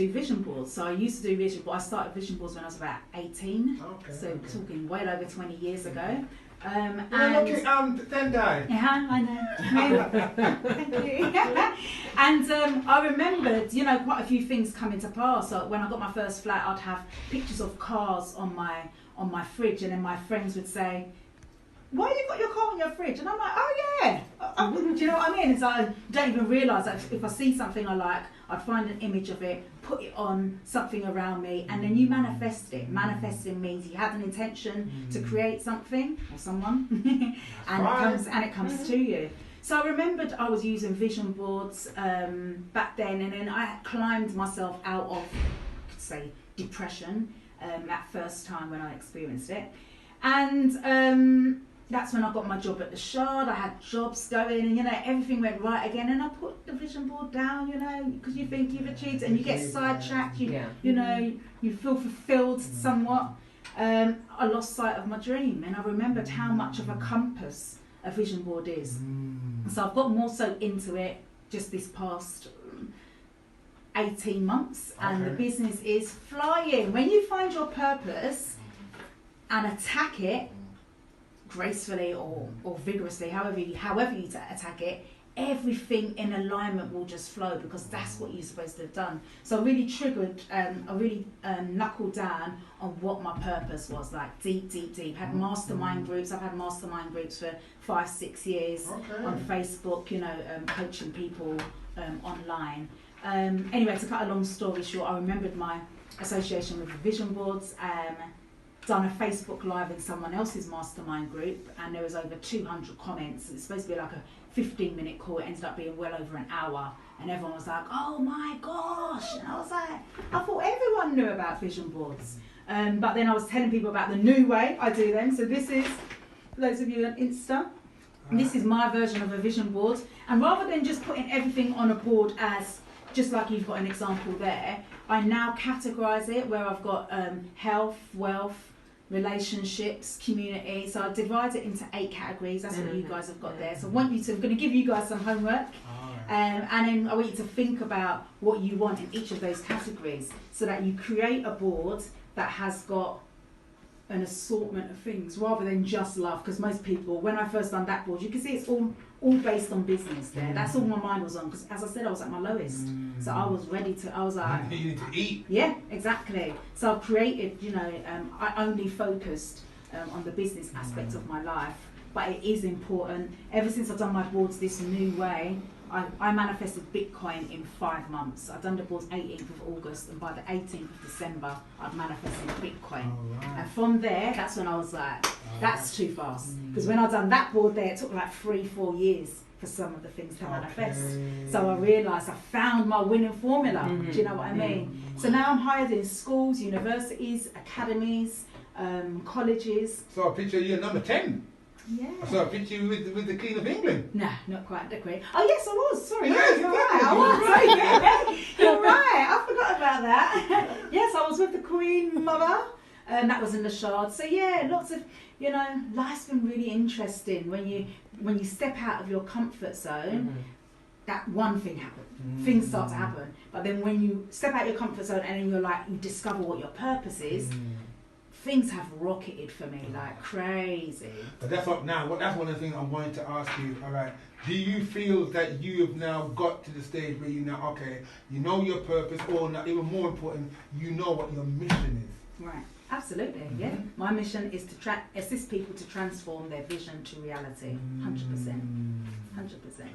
do vision boards. So I used to do vision boards. I started vision boards when I was about 18. Okay. So talking well over 20 years ago. Then die. Yeah, I know. Thank you. And I remembered, you know, quite a few things coming to pass. So when I got my first flat, I'd have pictures of cars on my fridge, and then my friends would say, "Why have you got your car on your fridge?" And I'm like, "Oh yeah." Do you know what I mean? It's like I don't even realise that if I see something I like, I'd find an image of it, put it on something around me, and then you manifest it. Manifesting means you have an intention to create something or someone, and it comes to you. So I remembered I was using vision boards back then, and then I climbed myself out of, I could say, depression that first time when I experienced it, and that's when I got my job at the Shard. I had jobs going, and you know, everything went right again. And I put the vision board down, you know, because you think you've achieved, and you get sidetracked. You know, you feel fulfilled somewhat. I lost sight of my dream, and I remembered how much of a compass a vision board is. So I've got more so into it just this past 18 months, and the business is flying. When you find your purpose and attack it gracefully or vigorously, however you attack it, everything in alignment will just flow, because that's what you're supposed to have done. So I really triggered, I really knuckled down on what my purpose was, like deep. Had mastermind groups. I've had mastermind groups for 5-6 years on Facebook, you know, coaching people online. Anyway, to cut a long story short, I remembered my association with the vision boards. Done a Facebook Live in someone else's mastermind group, and there was over 200 comments. It's supposed to be like a 15-minute call. It ended up being well over an hour, and everyone was like, "Oh my gosh!" And I was like, I thought everyone knew about vision boards, but then I was telling people about the new way I do them. So this is, for those of you on Insta, this is my version of a vision board, and rather than just putting everything on a board as just like you've got an example there, I now categorise it where I've got health, wealth, relationships, community. So I divide it into 8 categories. That's what you guys have got there. So I'm going to give you guys some homework, and then I want you to think about what you want in each of those categories, so that you create a board that has got an assortment of things rather than just love. Because most people, when I first done that board, you can see it's all based on business there. That's all my mind was on, because as I said, I was at my lowest. So I was ready to, I was like, you need to eat. Yeah, exactly. So I created, you know, I only focused on the business aspect of my life, but it is important. Ever since I've done my boards this new way, I manifested Bitcoin in 5 months. I've done the boards 18th of August, and by the 18th of December, I've manifested Bitcoin. And from there, that's when I was like, that's too fast. Because when I've done that board there, it took like 3-4 years for some of the things to manifest. So I realised I found my winning formula. Do you know what I mean? So now I'm hired in schools, universities, academies, colleges. So I picture you at number 10. Yeah. So I picture you with the Queen of England. No, not quite the Queen. Oh yes, I was. Sorry, Yes, you're exactly. right. I was. You're right. I forgot about that. Yes, I was with the Queen Mother, and that was in the Shard. So yeah, lots of, you know, life's been really interesting when you step out of your comfort zone. That one thing happens. Things start to happen. But then when you step out your comfort zone and then you discover what your purpose is. Things have rocketed for me like crazy. But that's one of the things I wanted to ask you. All right, do you feel that you have now got to the stage where you now, okay, you know your purpose, or not, even more important, you know what your mission is? Right, absolutely, yeah. My mission is to assist people to transform their vision to reality, 100%, 100%.